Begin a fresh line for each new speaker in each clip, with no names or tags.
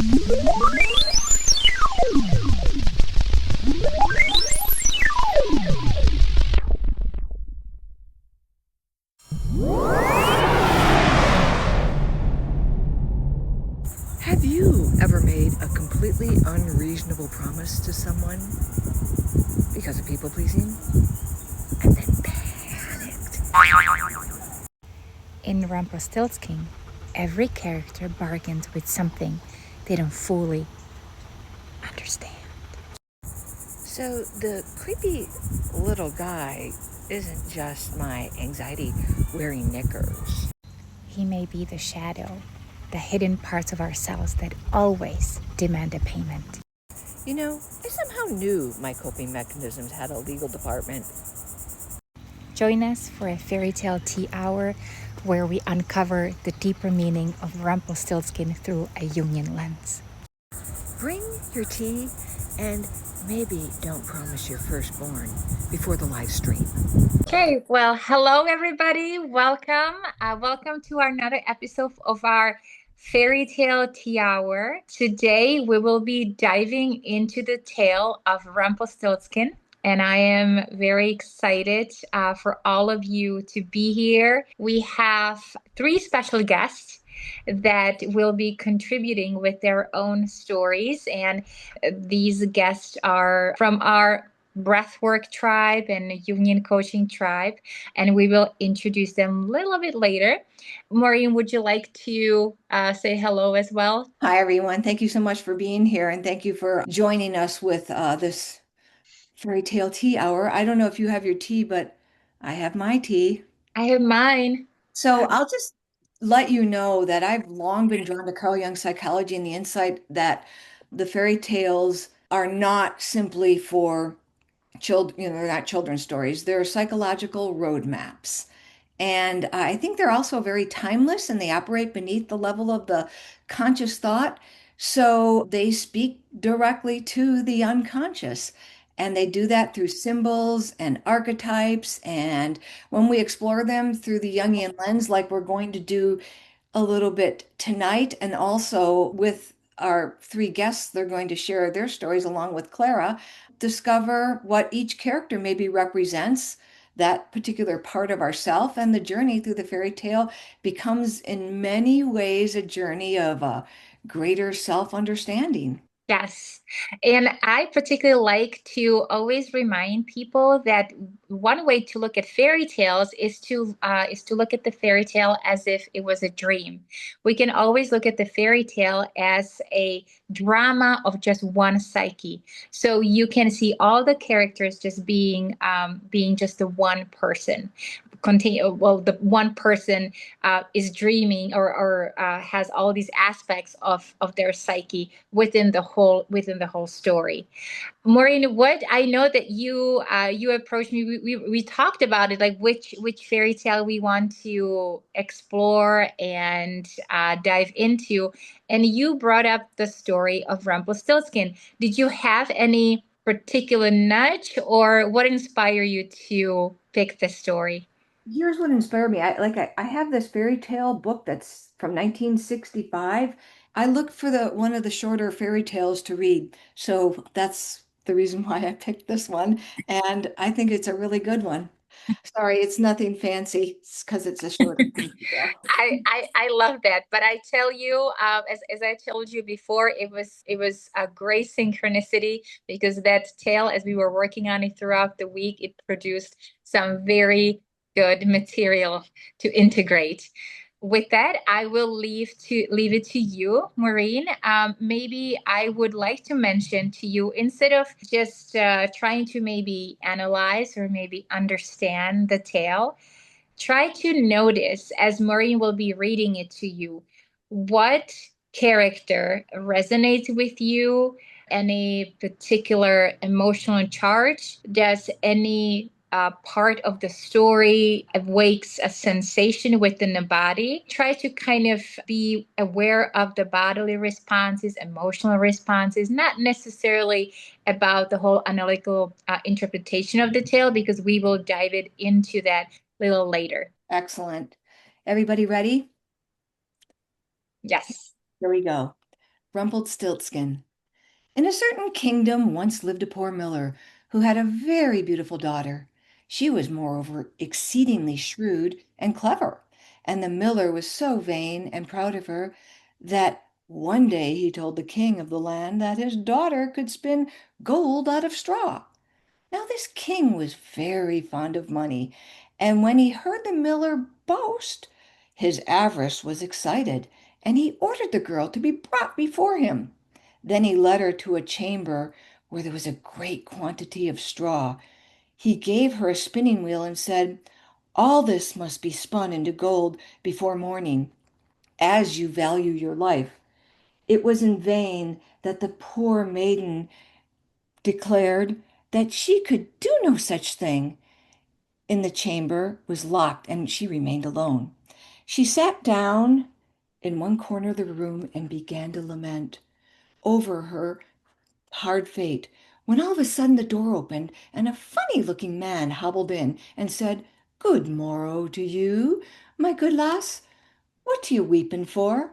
Have you ever made a completely unreasonable promise to someone because of people pleasing and then panicked?
In Rumplestiltskin, every character bargains with something they don't fully understand.
So the creepy little guy isn't just my anxiety wearing knickers.
He may be the shadow, the hidden parts of ourselves that always demand a payment.
You know, I somehow knew my coping mechanisms had a legal department.
Join us for a fairy tale tea hour where we uncover the deeper meaning of Rumpelstiltskin through a Jungian lens.
Bring your tea and maybe don't promise your firstborn before the live stream.
Okay, well, hello everybody. Welcome. Welcome to another episode of our Fairy Tale Tea Hour. Today we will be diving into the tale of Rumpelstiltskin, and I am very excited for all of you to be here. We have three special guests that will be contributing with their own stories, and these guests are from our breathwork tribe and Jungian coaching tribe, and we will introduce them a little bit later. Maureen, would you like to say hello as well?
Hi, everyone. Thank you so much for being here, and thank you for joining us with this fairy tale tea hour. I don't know if you have your tea, but I have my tea.
I have mine.
So I'll just let you know that I've long been drawn to Carl Jung's psychology and the insight that the fairy tales are not simply for children, they're not children's stories. They're psychological roadmaps. And I think they're also very timeless and they operate beneath the level of the conscious thought. So they speak directly to the unconscious. And they do that through symbols and archetypes. And when we explore them through the Jungian lens, like we're going to do a little bit tonight, and also with our three guests, they're going to share their stories along with Klara, discover what each character maybe represents, that particular part of ourself, and the journey through the fairy tale becomes in many ways a journey of a greater self-understanding.
Yes. And I particularly like to always remind people that one way to look at fairy tales is to look at the fairy tale as if it was a dream. We can always look at the fairy tale as a drama of just one psyche. So you can see all the characters just being just the one person. The one person is dreaming or has all these aspects of their psyche within the whole story. Maureen, what I know that you approached me. We talked about it, like which fairy tale we want to explore and dive into, and you brought up the story of Rumpelstiltskin. Did you have any particular nudge, or what inspired you to pick this story?
Here's what inspired me. I have this fairy tale book that's from 1965. I looked for the one of the shorter fairy tales to read. So that's the reason why I picked this one. And I think it's a really good one. Sorry, it's nothing fancy. It's because it's a shorter fairy tale.
I love that, but I tell you, as I told you before, it was a great synchronicity because that tale, as we were working on it throughout the week, it produced some very good material to integrate. With that, I will leave it to you, Maureen. Maybe I would like to mention to you, instead of just trying to maybe analyze or maybe understand the tale, try to notice, as Maureen will be reading it to you, what character resonates with you, any particular emotional charge, does any part of the story awakes a sensation within the body. Try to kind of be aware of the bodily responses, emotional responses, not necessarily about the whole analytical interpretation of the tale, because we will dive it into that little later.
Excellent. Everybody ready?
Yes.
Here we go. Rumpelstiltskin. In a certain kingdom once lived a poor miller who had a very beautiful daughter. She was, moreover, exceedingly shrewd and clever, and the miller was so vain and proud of her that one day he told the king of the land that his daughter could spin gold out of straw. Now, this king was very fond of money, and when he heard the miller boast, his avarice was excited, and he ordered the girl to be brought before him. Then he led her to a chamber where there was a great quantity of straw. He gave her a spinning wheel and said, "All this must be spun into gold before morning, as you value your life." It was in vain that the poor maiden declared that she could do no such thing. In the chamber was locked, and she remained alone. She sat down in one corner of the room and began to lament over her hard fate, when all of a sudden the door opened and a funny looking man hobbled in and said, "Good morrow to you, my good lass. What are you weeping for?"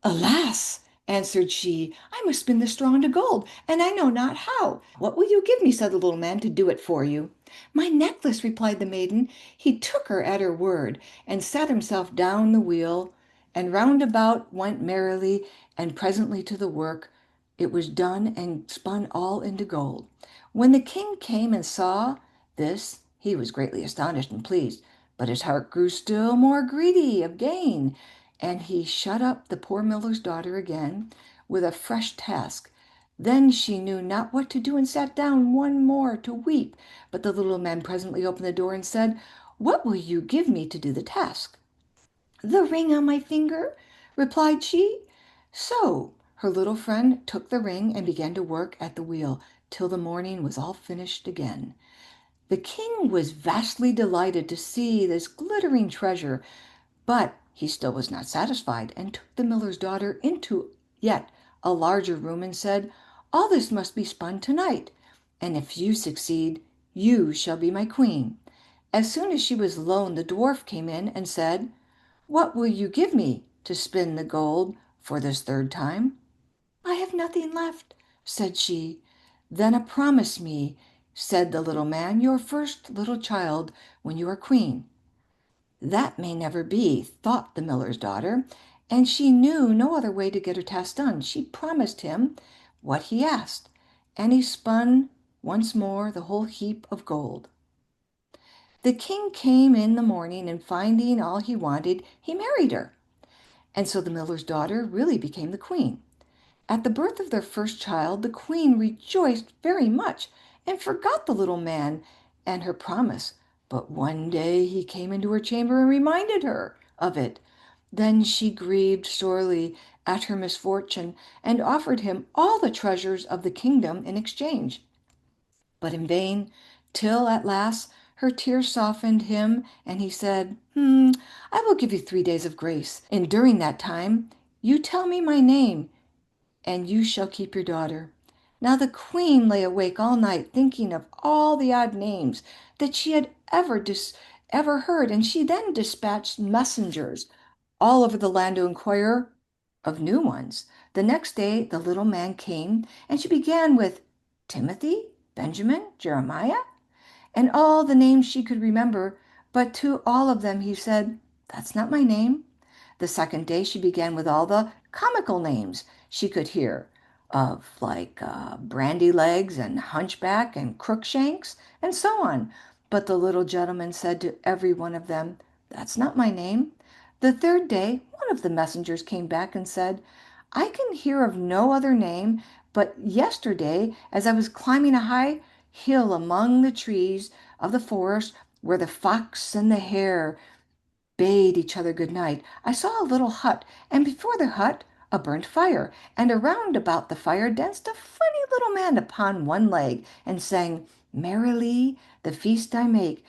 "Alas," answered she, "I must spin the straw into gold, and I know not how." "What will you give me," said the little man, "to do it for you?" "My necklace," replied the maiden. He took her at her word, and sat himself down the wheel, and round about went merrily, and presently to the work. It was done and spun all into gold. When the king came and saw this, he was greatly astonished and pleased, but his heart grew still more greedy of gain, and he shut up the poor miller's daughter again with a fresh task. Then she knew not what to do and sat down one more to weep. But the little man presently opened the door and said, "What will you give me to do the task?" "The ring on my finger," replied she. So her little friend took the ring and began to work at the wheel till the morning was all finished again. The king was vastly delighted to see this glittering treasure, but he still was not satisfied, and took the miller's daughter into yet a larger room and said, "All this must be spun tonight, and if you succeed, you shall be my queen." As soon as she was alone, the dwarf came in and said, "What will you give me to spin the gold for this third time?" "I have nothing left," said she. "Then promise me," said the little man, "your first little child when you are queen." "That may never be," thought the miller's daughter, and she knew no other way to get her task done. She promised him what he asked, and he spun once more the whole heap of gold. The king came in the morning, and finding all he wanted, he married her. And so the miller's daughter really became the queen. At the birth of their first child, the queen rejoiced very much and forgot the little man and her promise. But one day he came into her chamber and reminded her of it. Then she grieved sorely at her misfortune and offered him all the treasures of the kingdom in exchange, but in vain, till at last her tears softened him, and he said, "I will give you 3 days of grace, and during that time you tell me my name, and you shall keep your daughter." Now the queen lay awake all night thinking of all the odd names that she had ever heard, and she then dispatched messengers all over the land to inquire of new ones. The next day the little man came, and she began with Timothy, Benjamin, Jeremiah, and all the names she could remember, but to all of them he said, "That's not my name." The second day she began with all the comical names she could hear of, like Brandy Legs and Hunchback and Crookshanks and so on. But the little gentleman said to every one of them, "That's not my name." The third day one of the messengers came back and said, "I can hear of no other name, but yesterday as I was climbing a high hill among the trees of the forest where the fox and the hare bade each other good night, I saw a little hut, and before the hut a burnt fire, and around about the fire danced a funny little man upon one leg, and sang, 'Merrily the feast I make,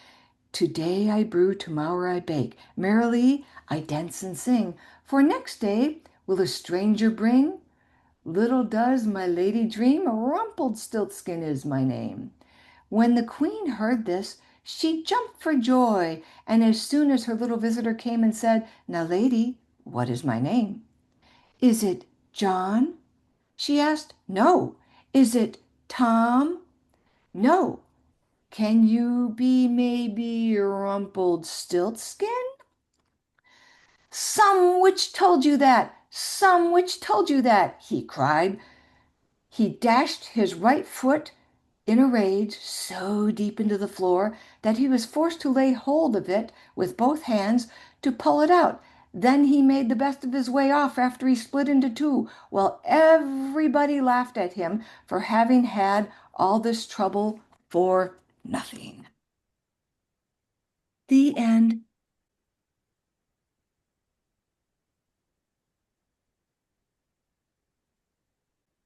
today I brew, tomorrow I bake, merrily I dance and sing, for next day will a stranger bring. Little does my lady dream, Rumpelstiltskin is my name.'" When the queen heard this, she jumped for joy, and as soon as her little visitor came and said, "Now, lady, what is my name?" "Is it John?" She asked. No. Is it Tom? No. Can you be maybe Rumpelstiltskin? Some witch told you that! Some witch told you that! He cried. He dashed his right foot in a rage so deep into the floor that he was forced to lay hold of it with both hands to pull it out. Then he made the best of his way off after he split into two, while everybody laughed at him for having had all this trouble for nothing. The end.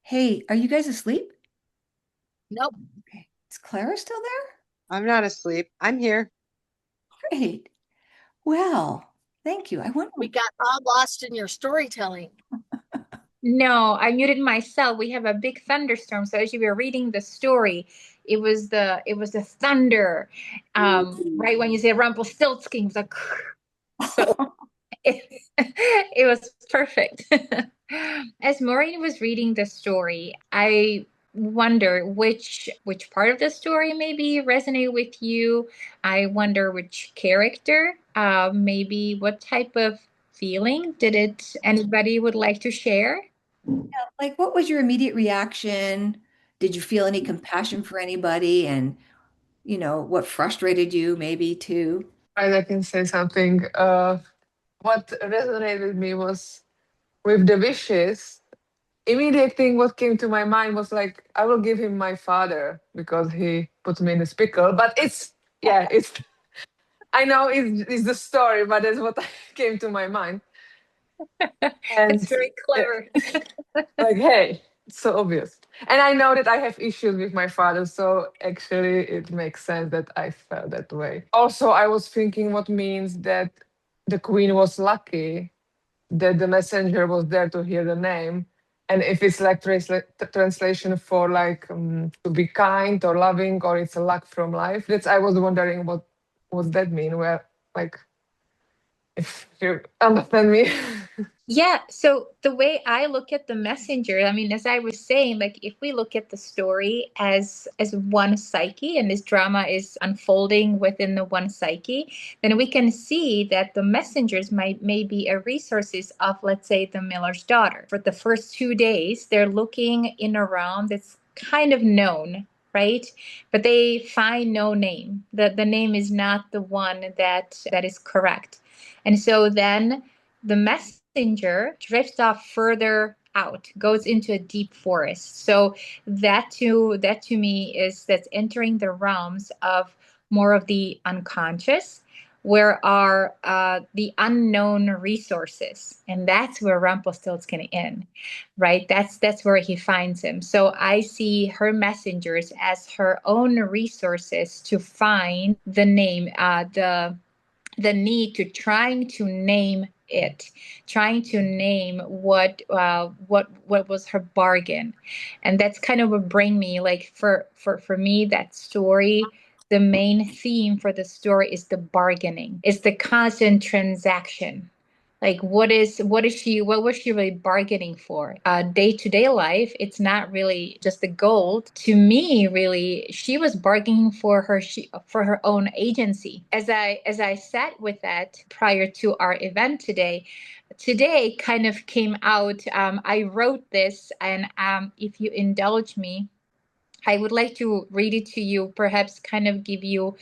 Hey, are you guys asleep?
Nope.
Okay. Is Clara still there?
I'm not asleep. I'm here.
Great. Well, thank you. I wonder.
We got all lost in your storytelling.
No, I muted myself. We have a big thunderstorm. So as you were reading the story, it was the thunder. Right when you say Rumpelstiltskin, it was like so it was perfect. As Maureen was reading the story, I wonder which part of the story maybe resonate with you. I wonder which character, maybe what type of feeling did it anybody would like to share?
Like, what was your immediate reaction? Did you feel any compassion for anybody? And, what frustrated you maybe too?
I can say something. What resonated with me was with the wishes. Immediate thing what came to my mind was like, I will give him my father because he put me in this pickle. But it's I know it's the story, but that's what came to my mind. And
It's very clever.
like, hey, it's so obvious. And I know that I have issues with my father, so actually it makes sense that I felt that way. Also, I was thinking what means that the queen was lucky that the messenger was there to hear the name. And if it's like translation for like to be kind or loving, or it's a luck from life, that's I was wondering what that mean. Where like if you understand me.
Yeah, so the way I look at the messenger, I mean, as I was saying, like if we look at the story as one psyche and this drama is unfolding within the one psyche, then we can see that the messengers may be a resources of, let's say, the miller's daughter. For the first 2 days, they're looking in a realm that's kind of known, right? But they find no name. The name is not the one that is correct. And so then the messenger drifts off further out, goes into a deep forest. So that to me is that's entering the realms of more of the unconscious, where are the unknown resources, and that's where Rumpelstiltskin in, right? That's where he finds him. So I see her messengers as her own resources to find the name, the need to trying to name it, trying to name what was her bargain. And that's kind of what bring me, like, for me, that story, the main theme for the story is the bargaining. It's the constant transaction. Like, what was she really bargaining for? Day-to-day life, it's not really just the gold. To me, really, she was bargaining for for her own agency. As I sat with that prior to our event today kind of came out. I wrote this, and if you indulge me, I would like to read it to you, perhaps kind of give you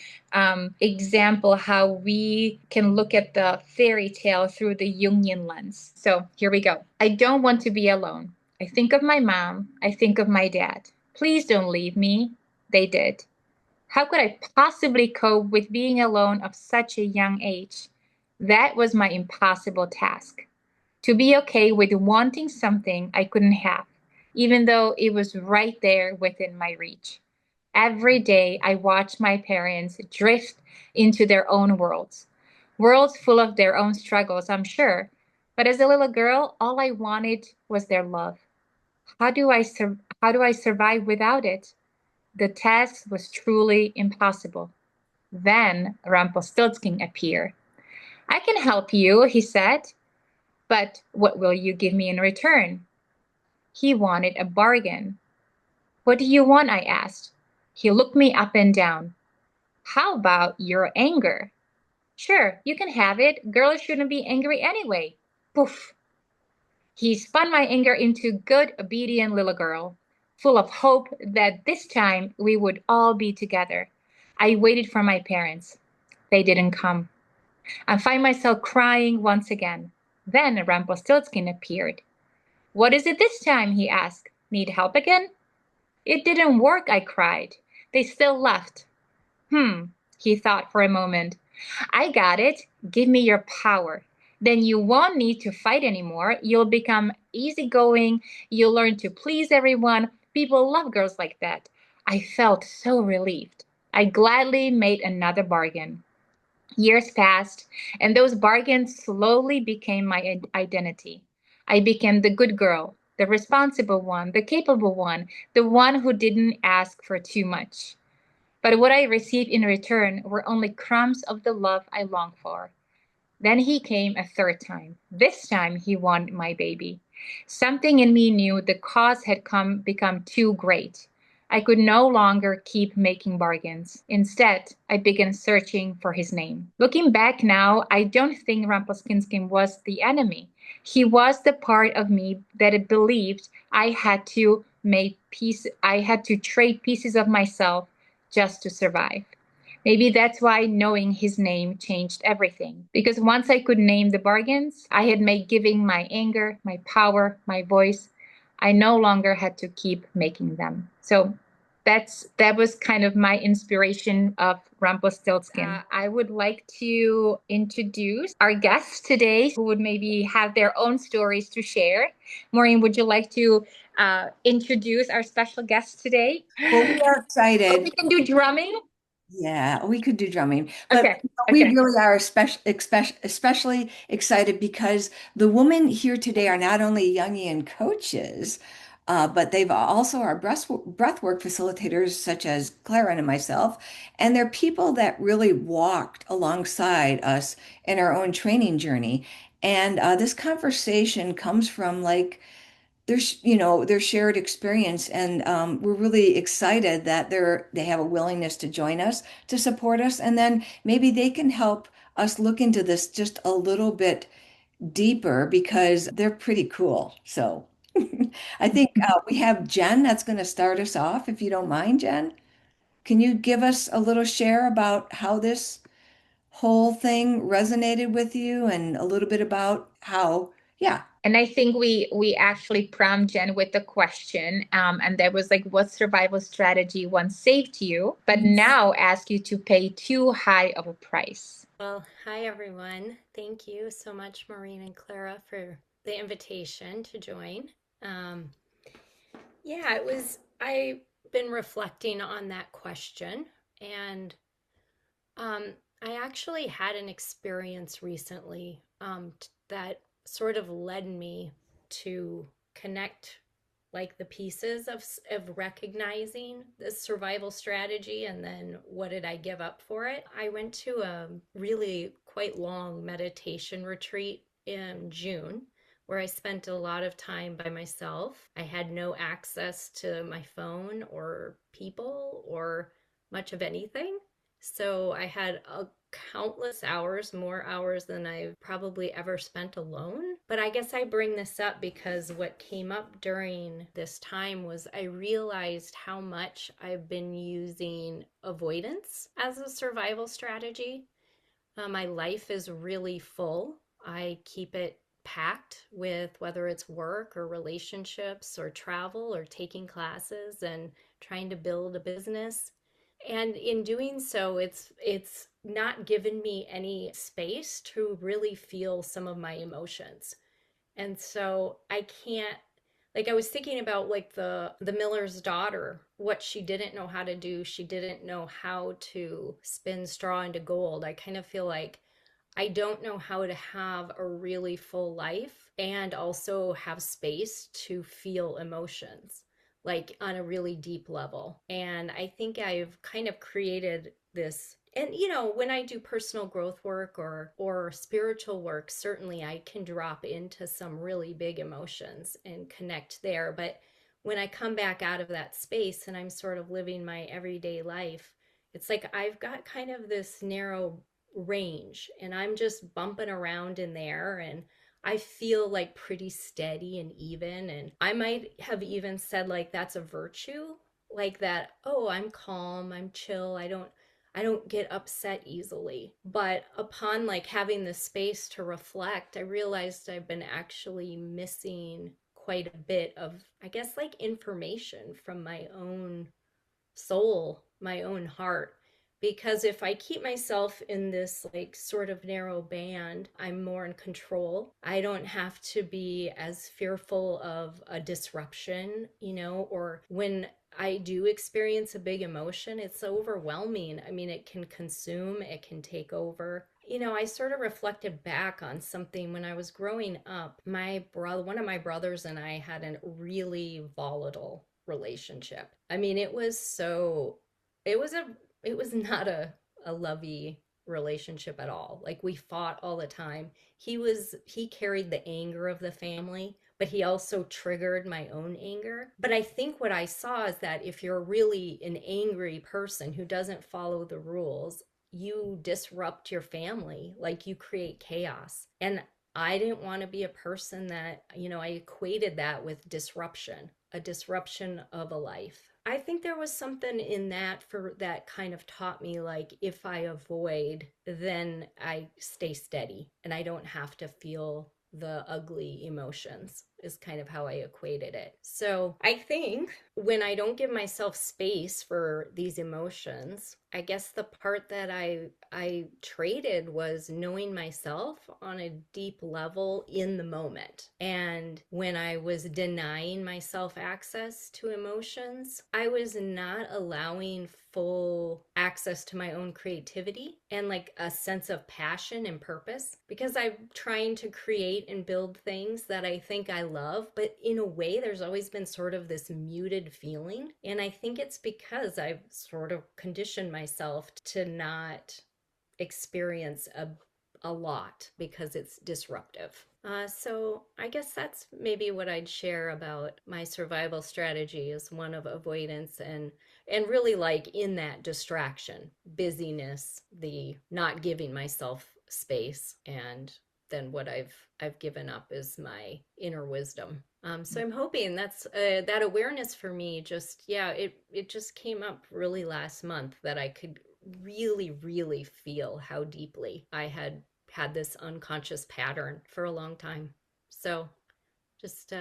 example how we can look at the fairy tale through the Jungian lens. So here we go. I don't want to be alone. I think of my mom. I think of my dad. Please don't leave me. They did. How could I possibly cope with being alone of such a young age? That was my impossible task. To be okay with wanting something I couldn't have, even though it was right there within my reach. Every day I watched my parents drift into their own worlds, worlds full of their own struggles, I'm sure. But as a little girl, all I wanted was their love. How do I survive without it? The task was truly impossible. Then Rumpelstiltskin appeared. I can help you, he said. But what will you give me in return? He wanted a bargain. What do you want? I asked. He looked me up and down. How about your anger? Sure, you can have it. Girls shouldn't be angry anyway. Poof. He spun my anger into good, obedient little girl, full of hope that this time we would all be together. I waited for my parents. They didn't come. I find myself crying once again. Then Rumpelstiltskin appeared. What is it this time? He asked. Need help again? It didn't work, I cried. They still left. He thought for a moment. I got it. Give me your power. Then you won't need to fight anymore. You'll become easygoing. You'll learn to please everyone. People love girls like that. I felt so relieved. I gladly made another bargain. Years passed, and those bargains slowly became my identity. I became the good girl, the responsible one, the capable one, the one who didn't ask for too much. But what I received in return were only crumbs of the love I longed for. Then he came a third time. This time he wanted my baby. Something in me knew the cause had become too great. I could no longer keep making bargains. Instead, I began searching for his name. Looking back now, I don't think Rumpelstiltskin was the enemy. He was the part of me that it believed I had to trade pieces of myself just to survive. Maybe that's why knowing his name changed everything. Because once I could name the bargains, I had made giving my anger, my power, my voice. I no longer had to keep making them. So that was kind of my inspiration of Rumpelstiltskin. I would like to introduce our guests today who would maybe have their own stories to share. Maureen, would you like to introduce our special guest today?
Well, we are
Oh,
excited.
we can do drumming?
Yeah, we could do drumming, but
Okay.
we
Okay.
really are especially excited because the women here today are not only Jungian coaches, but they've also are breathwork facilitators such as Klara and myself, and they're people that really walked alongside us in our own training journey. And this conversation comes from like their shared experience, and we're really excited that they have a willingness to join us, to support us, and then maybe they can help us look into this just a little bit deeper because they're pretty cool. So I think we have Jen that's going to start us off, if you don't mind, Jen. Can you give us a little share about how this whole thing resonated with you and a little bit about how, yeah.
And I think we actually prompt Jen with the question, and that was like, what survival strategy once saved you, but now ask you to pay too high of a price?
Well, hi everyone. Thank you so much, Maureen and Clara, for the invitation to join. Yeah, I've been reflecting on that question, and I actually had an experience recently that sort of led me to connect like the pieces of recognizing this survival strategy and then what did I give up for it. I went to a really quite long meditation retreat in June where I spent a lot of time by myself. I had no access to my phone or people or much of anything. So I had countless hours, more hours than I've probably ever spent alone. But I guess I bring this up because what came up during this time was I realized how much I've been using avoidance as a survival strategy. My life is really full. I keep it packed with whether it's work or relationships or travel or taking classes and trying to build a business. And in doing so, it's not given me any space to really feel some of my emotions. And so I can't, like I was thinking about like the miller's daughter, what she didn't know how to do. She didn't know how to spin straw into gold. I kind of feel like I don't know how to have a really full life and also have space to feel emotions like on a really deep level. And I think I've kind of created this And when I do personal growth work or spiritual work, certainly I can drop into some really big emotions and connect there. But when I come back out of that space and I'm sort of living my everyday life, it's like I've got kind of this narrow range and I'm just bumping around in there, and I feel like pretty steady and even. And I might have even said like that's a virtue, like that, oh, I'm calm, I'm chill, I don't get upset easily. But upon like having the space to reflect, I realized I've been actually missing quite a bit of, I guess, like information from my own soul, my own heart. Because if I keep myself in this like sort of narrow band, I'm more in control. I don't have to be as fearful of a disruption, or when I do experience a big emotion, it's overwhelming. I mean, it can consume, it can take over. I sort of reflected back on something when I was growing up. One of my brothers and I had a really volatile relationship. I mean, it was a it was not a lovey relationship at all. Like we fought all the time. He carried the anger of the family, but he also triggered my own anger. But I think what I saw is that if you're really an angry person who doesn't follow the rules, you disrupt your family, like you create chaos. And I didn't want to be a person that, I equated that with disruption, a disruption of a life. I think there was something in that for that kind of taught me like if I avoid, then I stay steady and I don't have to feel the ugly emotions, is kind of how I equated it. So I think when I don't give myself space for these emotions, I guess the part that I traded was knowing myself on a deep level in the moment. And when I was denying myself access to emotions, I was not allowing full access to my own creativity and like a sense of passion and purpose, because I'm trying to create and build things that I think I love, but in a way there's always been sort of this muted feeling. And I think it's because I've sort of conditioned myself to not experience a lot because it's disruptive. So I guess that's maybe what I'd share about my survival strategy, is one of avoidance and really like in that distraction, busyness, the not giving myself space, and then what I've given up is my inner wisdom. So I'm hoping that's that awareness for me. Just it just came up really last month that I could really feel how deeply I had this unconscious pattern for a long time. So just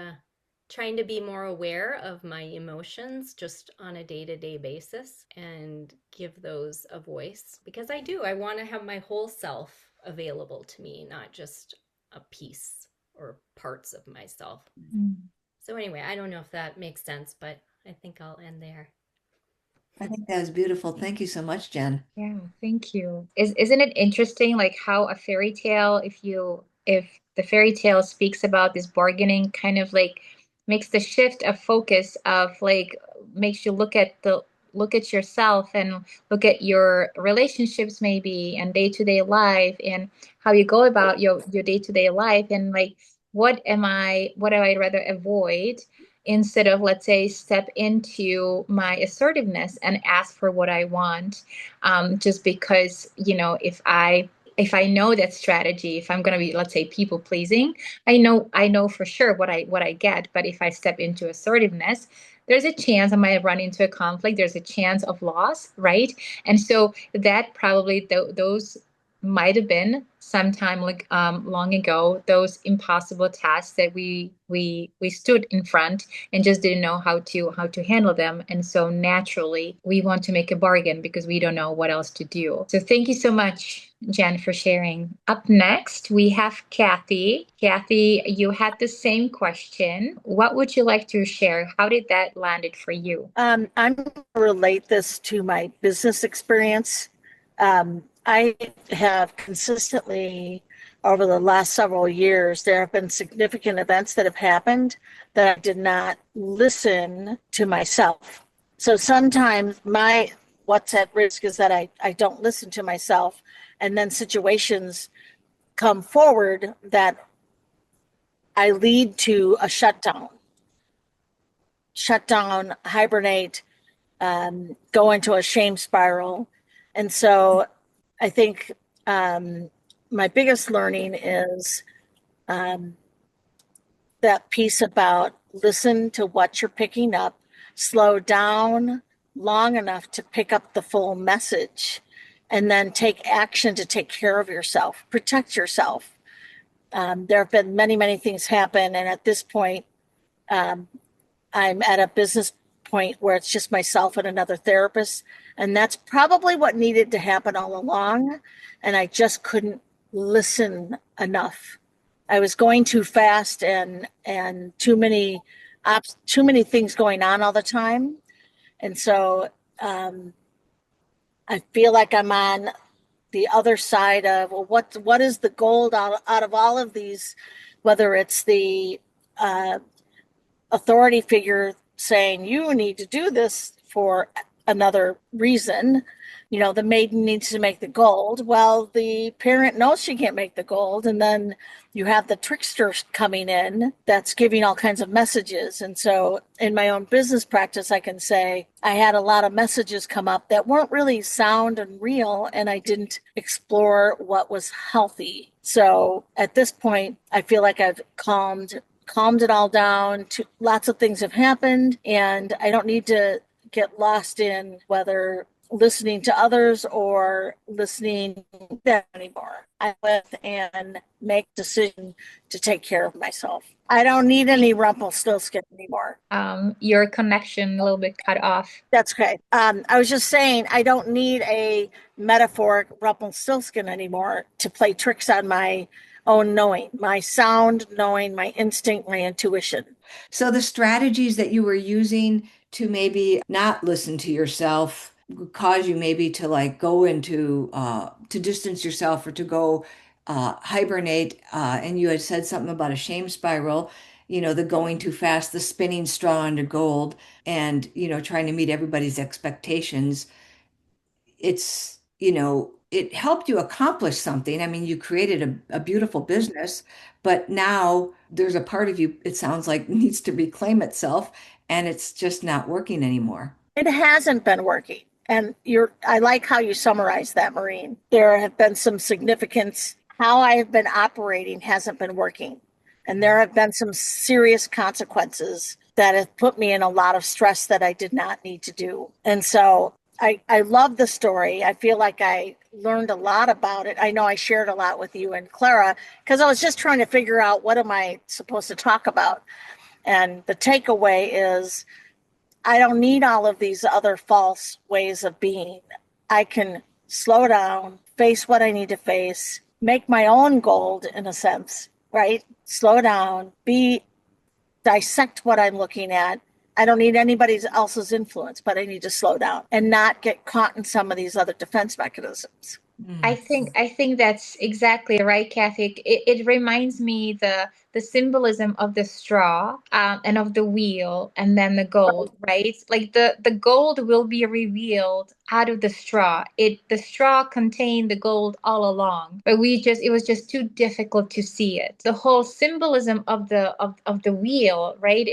trying to be more aware of my emotions just on a day-to-day basis and give those a voice, because I want to have my whole self available to me, not just a piece or parts of myself. So anyway, I don't know if that makes sense, but I think I'll end there.
I think that was beautiful. Thank you so much, Jen.
Yeah, thank you. Isn't it interesting, like how a fairy tale, if the fairy tale speaks about this bargaining, kind of like makes the shift of focus of like makes you look at yourself and look at your relationships maybe and day-to-day life and how you go about your day-to-day life, and like what do I rather avoid instead of, let's say, step into my assertiveness and ask for what I want. Just because, if I know that strategy, if I'm going to be, let's say, people pleasing, I know for sure what I get. But if I step into assertiveness, there's a chance I might run into a conflict. There's a chance of loss, right? And so that probably those might have been sometime like long ago, those impossible tasks that we stood in front and just didn't know how to handle them. And so naturally we want to make a bargain because we don't know what else to do. So thank you so much, Jen, for sharing. Up next, we have Kathy. Kathy, you had the same question. What would you like to share? How did that landed for you?
I'm going to relate this to my business experience. I have consistently, over the last several years, there have been significant events that have happened that I did not listen to myself. So sometimes what what's at risk is that I don't listen to myself. And then situations come forward that I lead to a shutdown, hibernate, go into a shame spiral. And so I think my biggest learning is um, that piece about listen to what you're picking up, slow down long enough to pick up the full message, and then take action to take care of yourself, protect yourself. There have been many, many things happen. And at this point, um, I'm at a business point where it's just myself and another therapist. And that's probably what needed to happen all along. And I just couldn't listen enough. I was going too fast and too many things going on all the time. And so um, I feel like I'm on the other side of, well, what is the gold out of all of these, whether it's the uh, authority figure saying you need to do this for another reason. You know, the maiden needs to make the gold. Well, the parent knows she can't make the gold. And then you have the trickster coming in that's giving all kinds of messages. And so in my own business practice, I can say I had a lot of messages come up that weren't really sound and real. And I didn't explore what was healthy. So at this point, I feel like I've calmed it all down. Lots of things have happened, and I don't need to get lost in whether listening to others or listening to them anymore. I with and make decision to take care of myself. I don't need any Rumpelstiltskin anymore.
Your connection a little bit cut off.
That's okay. I was just saying I don't need a metaphoric Rumpelstiltskin anymore to play tricks on my own knowing, my sound knowing, my instinct, my intuition.
So the strategies that you were using to maybe not listen to yourself cause you maybe to like go into to distance yourself or to go hibernate. And you had said something about a shame spiral, the going too fast, the spinning straw into gold, and trying to meet everybody's expectations. It helped you accomplish something. I mean, you created a beautiful business, but now there's a part of you, it sounds like, needs to reclaim itself, and it's just not working anymore.
It hasn't been working. And I like how you summarized that, Maureen. There have been some significance. How I have been operating hasn't been working. And there have been some serious consequences that have put me in a lot of stress that I did not need to do. And so I love the story. I feel like I learned a lot about it. I know I shared a lot with you and Klara because I was just trying to figure out what am I supposed to talk about. And the takeaway is I don't need all of these other false ways of being. I can slow down, face what I need to face, make my own gold in a sense, right? Slow down, dissect what I'm looking at. I don't need anybody else's influence, but I need to slow down and not get caught in some of these other defense mechanisms.
I think that's exactly right, Kathy. It reminds me the symbolism of the straw and of the wheel and then the gold, right? Like the gold will be revealed out of the straw. The straw contained the gold all along, but it was just too difficult to see it. The whole symbolism of the wheel, right?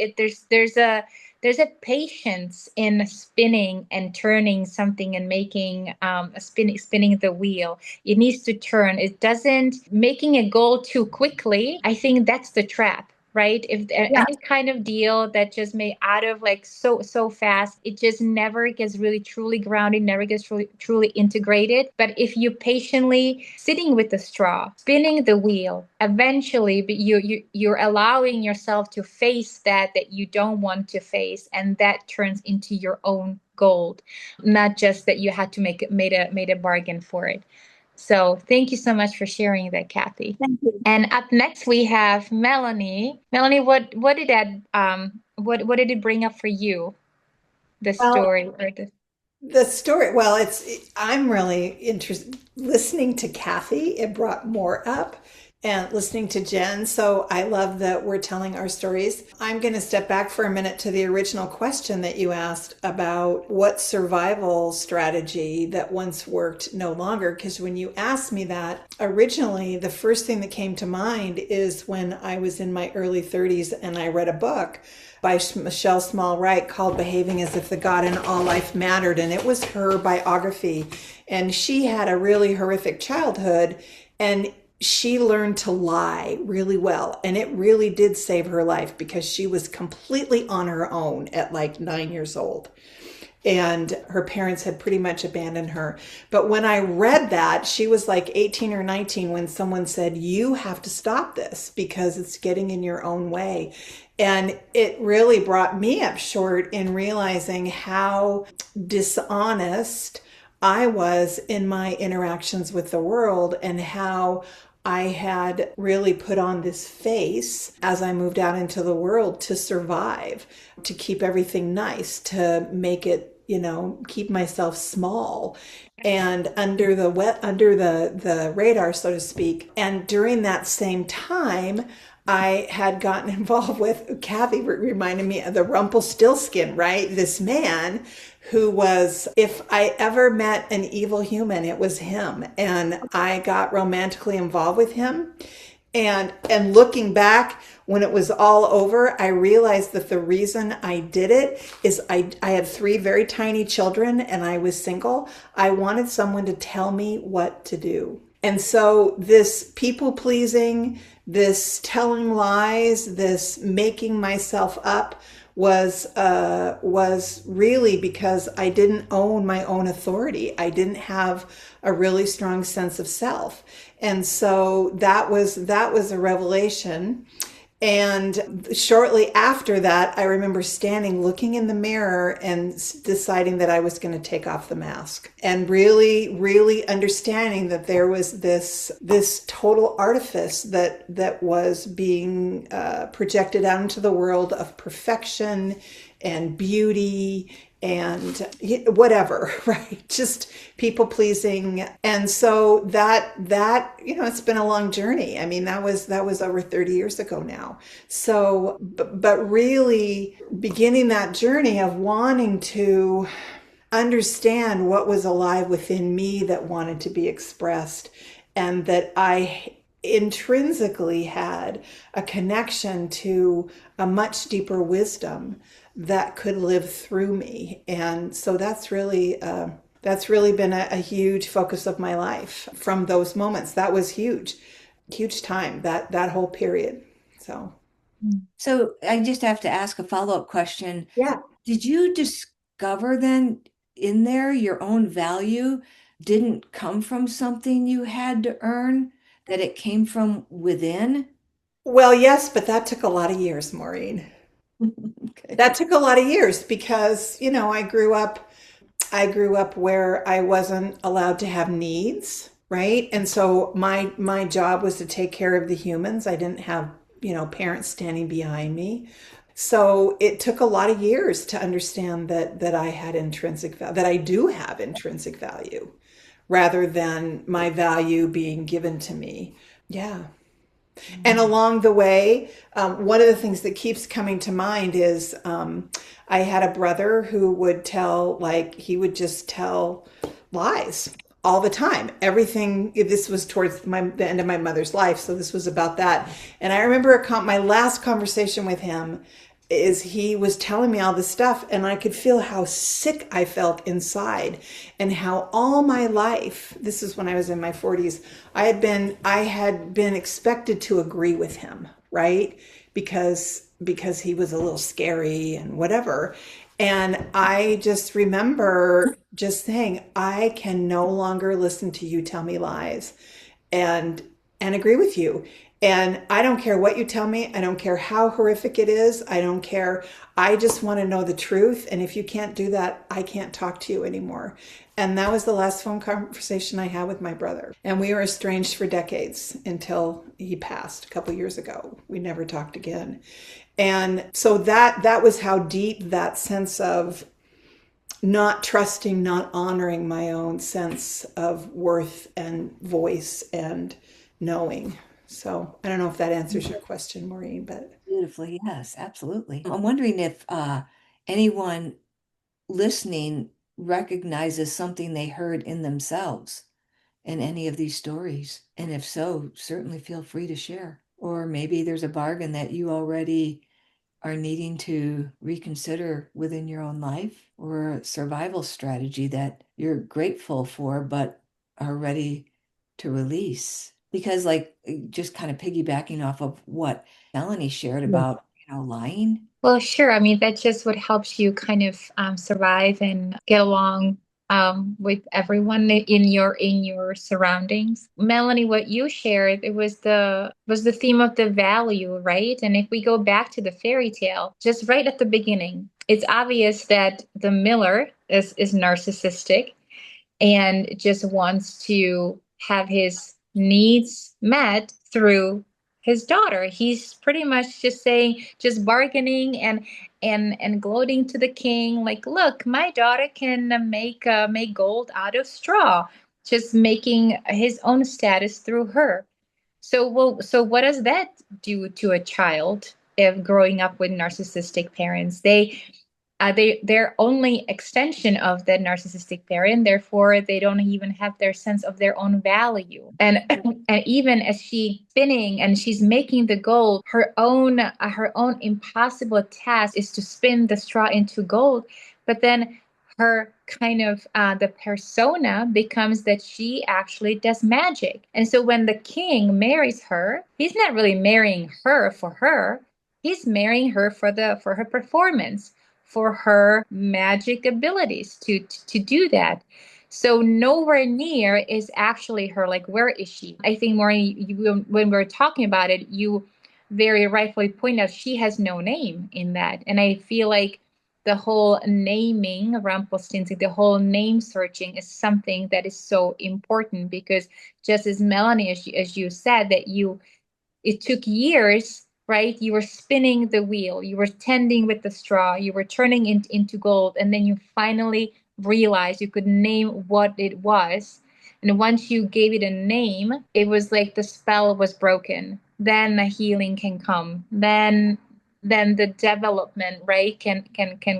There's a patience in spinning and turning something and making spinning the wheel. It needs to turn. It doesn't making it go too quickly. I think that's the trap, right? If any kind of deal that just made out of like so fast, it just never gets really truly grounded, never gets truly integrated. But if you patiently sitting with the straw, spinning the wheel, eventually you're allowing yourself to face that you don't want to face, and that turns into your own gold, not just that you had to made a bargain for it. So thank you so much for sharing that, Kathy.
Thank you.
And up next we have Melani. Melani, what did it bring up for you? The
Well,
story or
the story, well, I'm really interested listening to Kathy. It brought more up and listening to Jen. So I love that we're telling our stories. I'm going to step back for a minute to the original question that you asked about what survival strategy that once worked no longer. Because when you asked me that originally, the first thing that came to mind is when I was in my early 30s and I read a book by Michelle Small Wright called Behaving as if the God in All Life Mattered. And it was her biography. And she had a really horrific childhood. And she learned to lie really well. And it really did save her life because she was completely on her own at like 9 years old. And her parents had pretty much abandoned her. But when I read that, she was like 18 or 19 when someone said, "You have to stop this because it's getting in your own way." And it really brought me up short in realizing how dishonest I was in my interactions with the world and how I had really put on this face as I moved out into the world to survive, to keep everything nice, to make it, keep myself small and under the radar, so to speak. And during that same time, I had gotten involved with, Kathy reminded me of the Rumpelstiltskin, right? This man who was, if I ever met an evil human, it was him. And I got romantically involved with him. And looking back, when it was all over, I realized that the reason I did it is I had 3 very tiny children and I was single. I wanted someone to tell me what to do. And so this people pleasing, this telling lies, this making myself up was really because I didn't own my own authority. I didn't have a really strong sense of self. And so that was a revelation. And shortly after that, I remember standing, looking in the mirror and deciding that I was going to take off the mask and really, really understanding that there was this total artifice that was being projected out into the world of perfection and beauty and whatever, right? Just people pleasing. And so that it's been a long journey. I mean, that was over 30 years ago now. So, but really beginning that journey of wanting to understand what was alive within me that wanted to be expressed, and that I intrinsically had a connection to a much deeper wisdom that could live through me. And so that's really been a huge focus of my life from those moments. That was huge time, that whole period.
So I just have to ask a follow-up question.
Yeah.
Did you discover then in there your own value didn't come from something you had to earn, that it came from within?
Well, yes, but that took a lot of years, Maureen.
Okay.
That took a lot of years because, I grew up where I wasn't allowed to have needs, right? And so my job was to take care of the humans. I didn't have, parents standing behind me. So it took a lot of years to understand that I had intrinsic value, that I do have intrinsic value, rather than my value being given to me. Yeah. And along the way, one of the things that keeps coming to mind is I had a brother who would he would just tell lies all the time. Everything, this was towards the end of my mother's life, so this was about that. And I remember my last conversation with him is he was telling me all this stuff, and I could feel how sick I felt inside, and how all my life, this is when I was in my 40s, I had been expected to agree with him, right? Because he was a little scary and whatever. And I just remember just saying, I can no longer listen to you tell me lies and agree with you. And I don't care what you tell me. I don't care how horrific it is. I don't care. I just want to know the truth. And if you can't do that, I can't talk to you anymore. And that was the last phone conversation I had with my brother. And we were estranged for decades until he passed a couple years ago. We never talked again. And so that was how deep that sense of not trusting, not honoring my own sense of worth and voice and knowing So I don't know if that answers your question, Maureen, but
Beautifully, yes, absolutely. I'm wondering if anyone listening recognizes something they heard in themselves in any of these stories. And if so, certainly feel free to share. Or maybe there's a bargain that you already are needing to reconsider within your own life, or a survival strategy that you're grateful for but are ready to release. Because, like, just kind of piggybacking off of what Melanie shared about, lying.
Well, sure. I mean, that's just what helps you kind of survive and get along with everyone in your surroundings. Melanie, what you shared, it was the theme of the value, right? And if we go back to the fairy tale, just right at the beginning, it's obvious that the miller is narcissistic and just wants to have his needs met through his daughter. He's pretty much just saying, just bargaining and gloating to the king, like, look, my daughter can make gold out of straw, just making his own status through her. So what does that do to a child if growing up with narcissistic parents? They're only extension of that narcissistic parent, therefore they don't even have their sense of their own value. And even as she's spinning and she's making the gold, her own impossible task is to spin the straw into gold. But then her kind of the persona becomes that she actually does magic. And so when the king marries her, he's not really marrying her for her, he's marrying her for her performance, for her magic abilities to do that. So nowhere near is actually her. Like, where is she? I think, Maureen, when we're talking about it, you very rightfully point out she has no name in that. And I feel like the whole naming, Rumpelstiltskin, the whole name searching is something that is so important, because just as Melanie, as you said, that it took years, right? You were spinning the wheel, you were tending with the straw, you were turning it into gold, and then you finally realized you could name what it was. And once you gave it a name, it was like the spell was broken. Then the healing can come. Then the development, right, can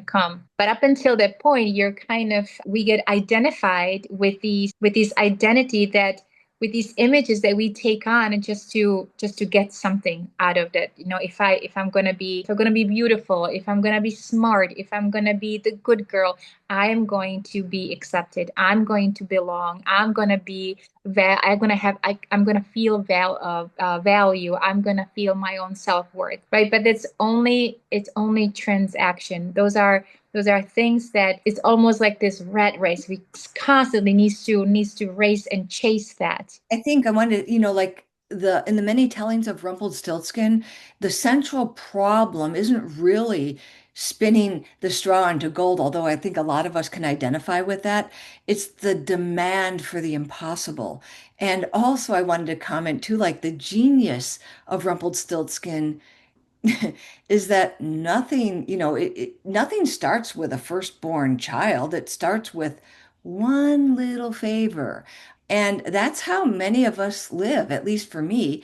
come. But up until that point, you're kind of we get identified with these identity that with these images that we take on, and just to get something out of that. If I'm gonna be beautiful, if I'm gonna be smart, if I'm gonna be the good girl, I am going to be accepted, I'm going to belong, I'm gonna be I'm gonna feel value, I'm gonna feel my own self-worth, right? But it's only transaction. Those are things that it's almost like this rat race. We constantly needs to race and chase that.
I think I wanted, like in the many tellings of Rumpelstiltskin, the central problem isn't really spinning the straw into gold, although I think a lot of us can identify with that. It's the demand for the impossible. And also, I wanted to comment too, like the genius of Rumpelstiltskin is that nothing, nothing starts with a firstborn child. It starts with one little favor. And that's how many of us live, at least for me.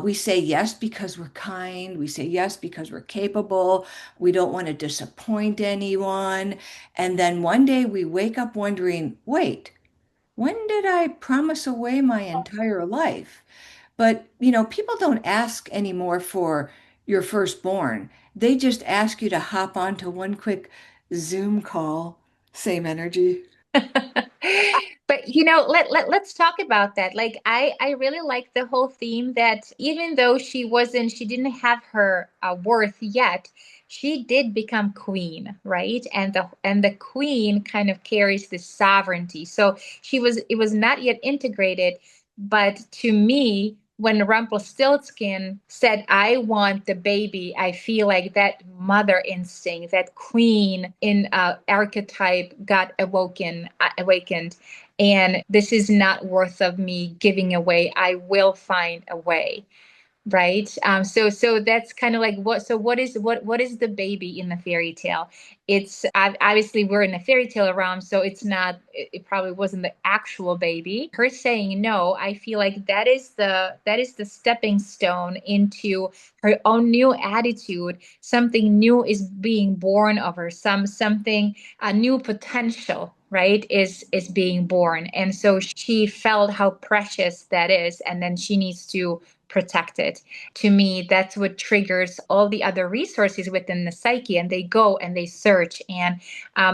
We say yes because we're kind. We say yes because we're capable. We don't want to disappoint anyone. And then one day we wake up wondering, wait, when did I promise away my entire life? But, people don't ask anymore for your firstborn. They just ask you to hop onto one quick Zoom call. Same energy.
But let's talk about that. Like, I really like the whole theme that even though she didn't have her worth yet, she did become queen, right? And the queen kind of carries this sovereignty. So it was not yet integrated, but to me, when Rumpelstiltskin said, I want the baby, I feel like that mother instinct, that queen in archetype got awakened. And this is not worth of me giving away. I will find a way. right? So that's kind of like what is the baby in the fairy tale? It's obviously we're in a fairy tale realm, so it probably wasn't the actual baby. Her saying no, I feel like that is the stepping stone into her own new attitude. Something new is being born of her. Something a new potential, right, is being born. And so she felt how precious that is, and then she needs to protect it. To me, that's what triggers all the other resources within the psyche, and they go and they search. And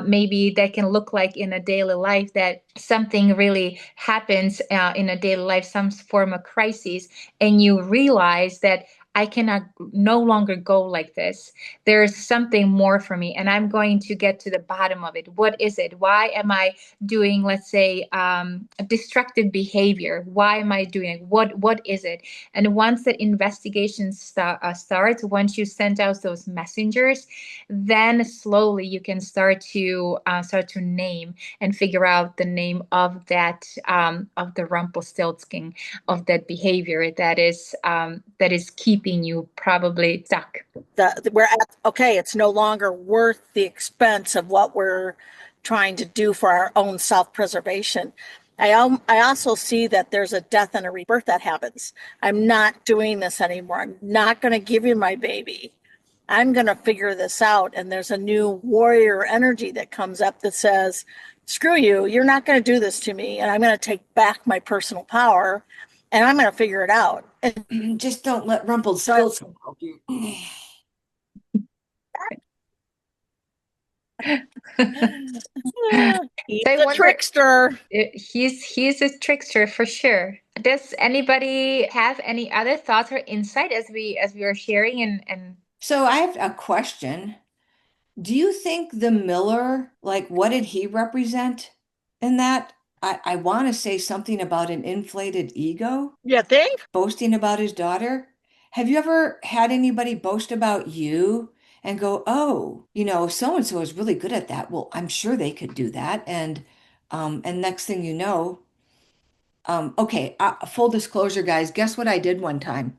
maybe that can look like in a daily life that something really happens in a daily life, some form of crisis, and you realize that I cannot no longer go like this. There's something more for me, and I'm going to get to the bottom of it. What is it? Why am I doing, let's say, destructive behavior? Why am I doing it? What is it? And once that investigation starts, once you send out those messengers, then slowly you can start to name and figure out the name of that of the Rumpelstiltskin, of that behavior that is keeping you probably stuck.
We're at, okay, it's no longer worth the expense of what we're trying to do for our own self-preservation. I also see that there's a death and a rebirth that happens. I'm not doing this anymore. I'm not going to give you my baby. I'm going to figure this out. And there's a new warrior energy that comes up that says, screw you, you're not going to do this to me. And I'm going to take back my personal power and I'm going to figure it out. And
Just don't let Rumpelstiltskin help you.
He's a trickster.
He's a trickster for sure. Does anybody have any other thoughts or insight as we are sharing and
So I have a question. Do you think the Miller, like, what did he represent in that? I want to say something about an inflated ego,
You think?
boasting about his daughter. Have you ever had anybody boast about you and go, oh, so and so is really good at that. Well, I'm sure they could do that. And next thing you know, okay, full disclosure, guys, guess what I did one time?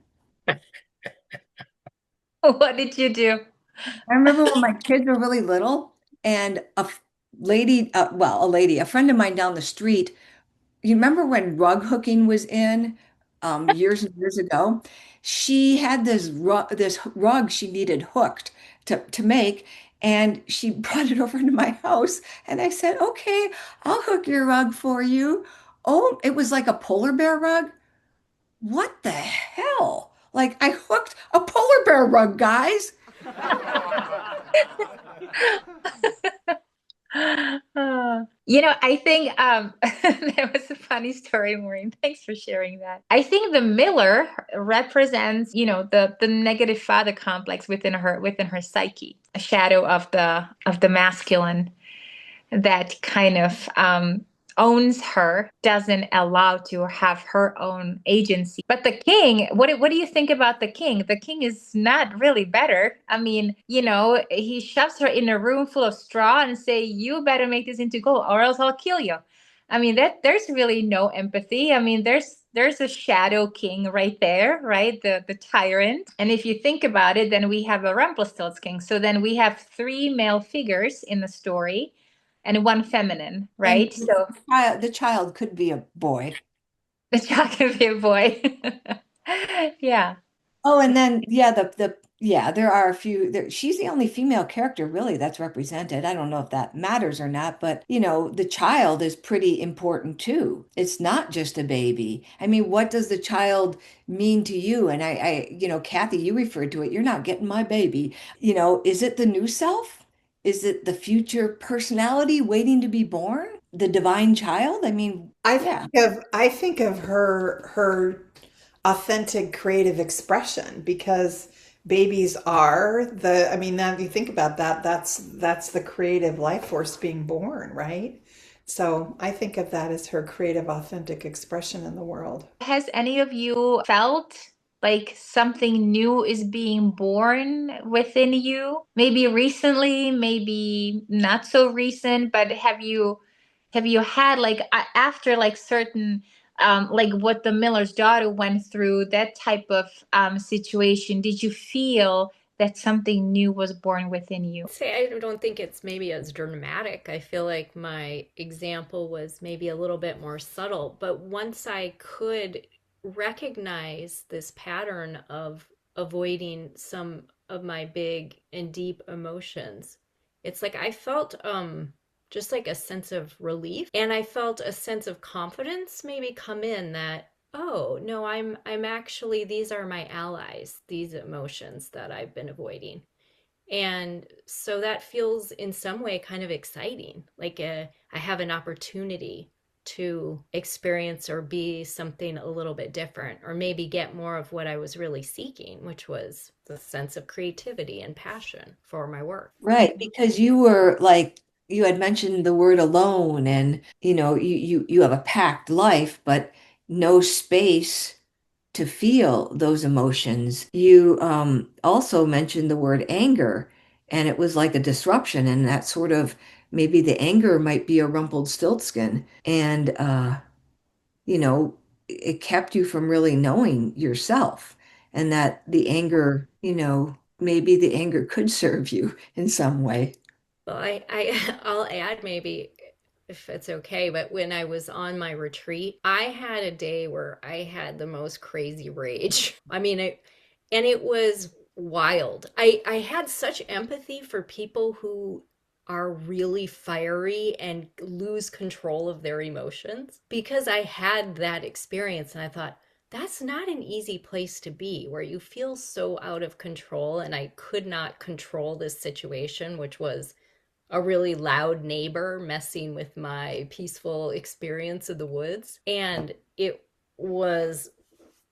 what did you do?
I remember when my kids were really little, and a friend of mine down the street, you remember when rug hooking was in years and years ago? She had this rug she needed hooked to make, and she brought it over into my house, and I said, "Okay, I'll hook your rug for you." Oh, it was like a polar bear rug. What the hell? Like I hooked a polar bear rug, guys.
I think that was a funny story, Maureen. Thanks for sharing that. I think the Miller represents, the negative father complex within her psyche, a shadow of the masculine that kind of owns her, doesn't allow to have her own agency. But the king, what do you think about the king? The king is not really better. I mean, he shoves her in a room full of straw and say, "You better make this into gold, or else I'll kill you." I mean, that there's really no empathy. I mean, there's a shadow king right there, right? The tyrant. And if you think about it, then we have a Rumpelstiltskin. So then we have three male figures in the story and one feminine,
And
right? So
the child could be a boy.
the child can be a boy. Yeah.
Oh, and then yeah, there are a few she's the only female character really that's represented. I don't know if that matters or not, but the child is pretty important too. It's not just a baby. I mean, what does the child mean to you? And Kathy, you referred to it. You're not getting my baby. Is it the new self? Is it the future personality waiting to be born? The divine child? I mean, yeah.
I think of her authentic creative expression because babies are I mean, now if you think about that, that's the creative life force being born, right? So I think of that as her creative authentic expression in the world.
Has any of you felt like something new is being born within you? Maybe recently, maybe not so recent, but have you had like after like certain like what the miller's daughter went through, that type of situation, did you feel that something new was born within you?
Say I don't think it's maybe as dramatic. I feel like my example was maybe a little bit more subtle, but once I could recognize this pattern of avoiding some of my big and deep emotions, it's like I felt just like a sense of relief, and I felt a sense of confidence maybe come in that, oh no, I'm actually, these are my allies, these emotions that I've been avoiding. And so that feels in some way kind of exciting. Like I have an opportunity to experience or be something a little bit different, or maybe get more of what I was really seeking, which was the sense of creativity and passion for my work.
Right, because you were like you had mentioned the word alone, and you have a packed life, but no space to feel those emotions. You also mentioned the word anger, and it was like a disruption, and that sort of maybe the anger might be a rumpled stiltskin, and you know, it kept you from really knowing yourself, and that the anger, maybe the anger could serve you in some way.
Well, I'll add maybe if it's okay, but when I was on my retreat, I had a day where I had the most crazy rage. I mean, and it was wild. I had such empathy for people who are really fiery and lose control of their emotions, because I had that experience and I thought, that's not an easy place to be, where you feel so out of control. And I could not control this situation, which was a really loud neighbor messing with my peaceful experience of the woods. And it was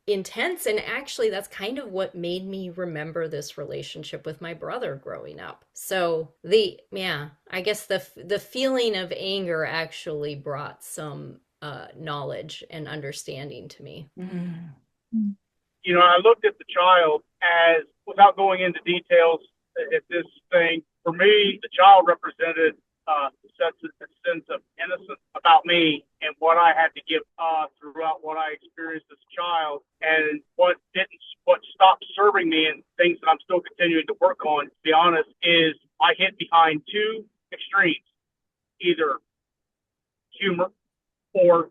intense. And actually, that's kind of what made me remember this relationship with my brother growing up. So yeah, I guess the feeling of anger actually brought some knowledge and understanding to me.
Mm.
I looked at the child as, without going into details at this thing, for me, the child represented a sense of innocence about me and what I had to give throughout what I experienced as a child, and what stopped serving me, and things that I'm still continuing to work on, to be honest, is I hid behind two extremes, either humor or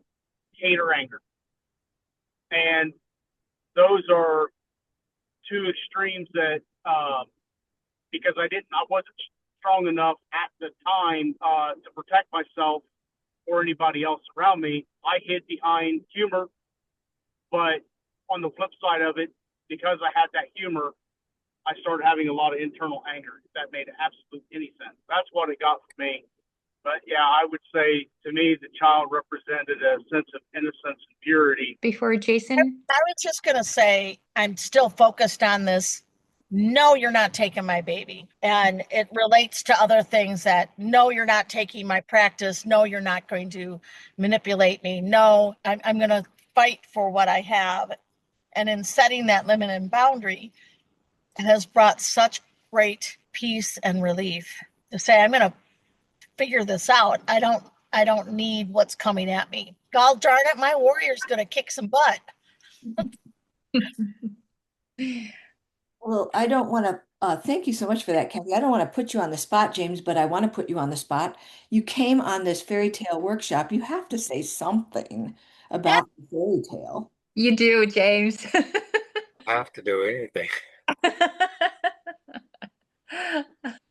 hate or anger. And those are two extremes that, because I wasn't strong enough at the time to protect myself or anybody else around me, I hid behind humor. But on the flip side of it, because I had that humor, I started having a lot of internal anger, if that made absolute any sense. That's what it got for me. But yeah, I would say to me, the child represented a sense of innocence and purity.
Before Jason?
I was just going to say, I'm still focused on this. No, you're not taking my baby. And it relates to other things that, no, you're not taking my practice. No, you're not going to manipulate me. No, I'm going to fight for what I have. And in setting that limit and boundary, it has brought such great peace and relief to say, I'm going to figure this out. I don't need what's coming at me. God darn it, my warrior's going to kick some butt.
Well, I don't want to, thank you so much for that, Kathy. I don't want to put you on the spot, James, but I want to put you on the spot. You came on this fairy tale workshop. You have to say something about the fairy tale.
You do, James.
Have to do anything.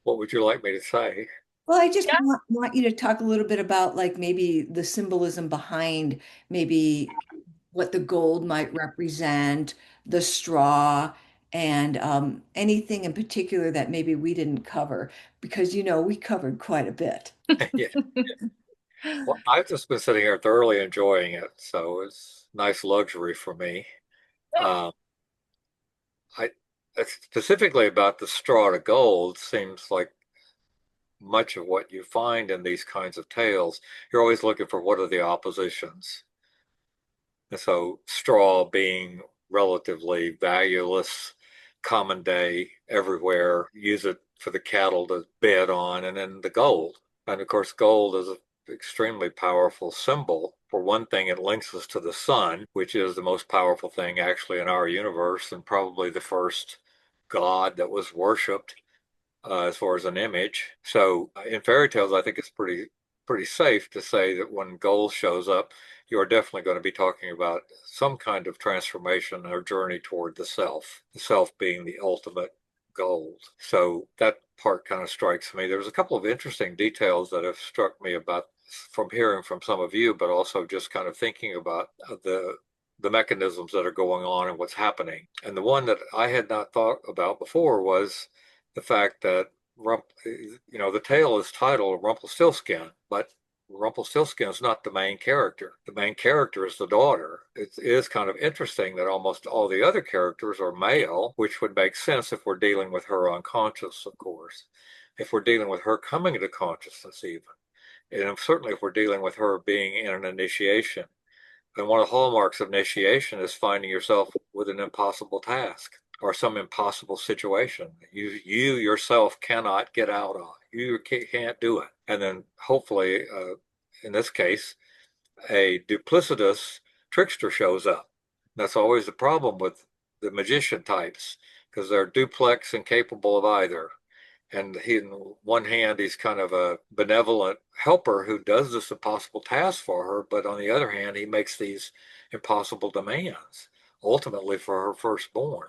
What would you like me to say?
Well, I just want you to talk a little bit about like maybe the symbolism behind maybe what the gold might represent, the straw, and anything in particular that maybe we didn't cover, because we covered quite a bit.
Yeah. Well, I've just been sitting here thoroughly enjoying it, so it's nice luxury for me. Um, I specifically about the straw to gold seems like much of what you find in these kinds of tales. You're always looking for what are the oppositions. And so straw being relatively valueless, common day everywhere, use it for the cattle to bed on, and then the gold. And of course, gold is extremely powerful symbol. For one thing, it links us to the sun, which is the most powerful thing actually in our universe and probably the first god that was worshipped as far as an image. So in fairy tales, I think it's pretty safe to say that when gold shows up, you are definitely going to be talking about some kind of transformation or journey toward the self being the ultimate gold. So that part kind of strikes me. There's a couple of interesting details that have struck me about from hearing from some of you, but also just kind of thinking about the mechanisms that are going on and what's happening. And the one that I had not thought about before was the fact that the tale is titled Rumpelstiltskin, but Rumpelstiltskin is not the main character. The main character is the daughter. It is kind of interesting that almost all the other characters are male, which would make sense if we're dealing with her unconscious, of course. If we're dealing with her coming into consciousness even. And certainly if we're dealing with her being in an initiation. And one of the hallmarks of initiation is finding yourself with an impossible task or some impossible situation you yourself cannot get out of. You can't do it. And then hopefully, in this case, a duplicitous trickster shows up. That's always the problem with the magician types, because they're duplex and capable of either. And he, in one hand, he's kind of a benevolent helper who does this impossible task for her, but on the other hand, he makes these impossible demands, ultimately for her firstborn.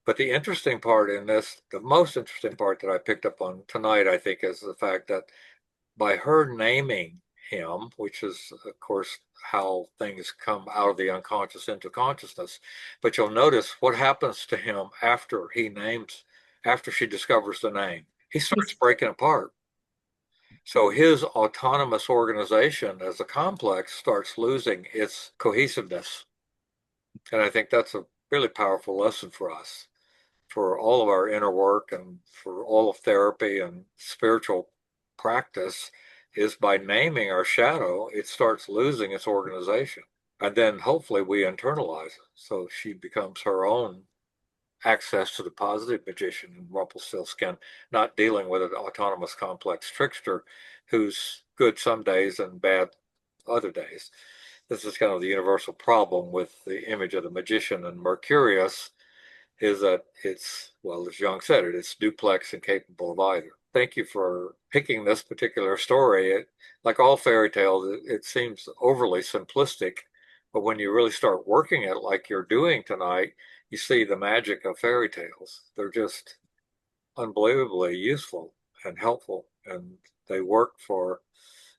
But the interesting part in this, the most interesting part that I picked up on tonight, I think, is the fact that by her naming him, which is, of course, how things come out of the unconscious into consciousness, but you'll notice what happens to him after she discovers the name. He starts breaking apart. So his autonomous organization as a complex starts losing its cohesiveness. And I think that's a really powerful lesson for us, for all of our inner work and for all of therapy and spiritual practice, is by naming our shadow, it starts losing its organization. And then hopefully we internalize it. So she becomes her own access to the positive magician in Rumpelstiltskin, not dealing with an autonomous complex trickster who's good some days and bad other days. This is kind of the universal problem with the image of the magician and Mercurius, is that it's, well, as Jung said, it's duplex and capable of either. Thank you for picking this particular story. Like all fairy tales, it seems overly simplistic, but when you really start working it like you're doing tonight, you see the magic of fairy tales. They're just unbelievably useful and helpful, and they work for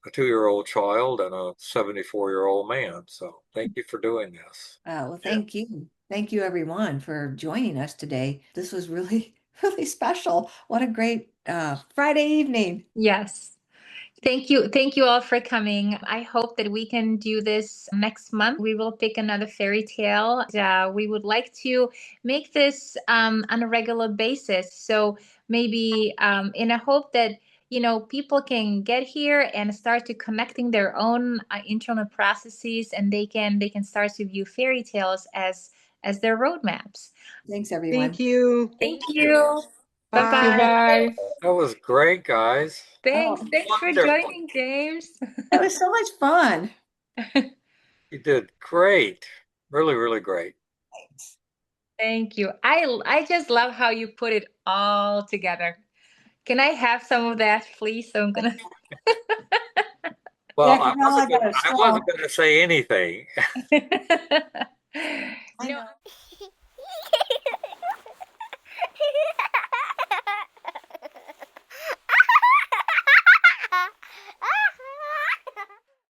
a 2-year-old child and a 74-year-old man. So thank you for doing this.
Well, thank you. Thank you, everyone, for joining us today. This was really, really special. What a great Friday evening.
Yes. Thank you. Thank you all for coming. I hope that we can do this next month. We will pick another fairy tale. We would like to make this on a regular basis. So maybe in a hope that people can get here and start to connecting their own internal processes, and they can start to view fairy tales as their roadmaps.
Thanks, everyone.
Thank you.
Thank you.
Bye.
Bye-bye.
Bye.
That was great, guys.
Thanks.
Oh,
Thanks for
Wonderful.
joining, James.
it was so much fun.
You did great. Really, really great.
Thank you. I just love how you put it all together. Can I have some of that, please? So I'm gonna.
Well,
Yeah,
I
now I
wasn't
gotta
I
stop.
wasn't going to say anything.
I
No.
know.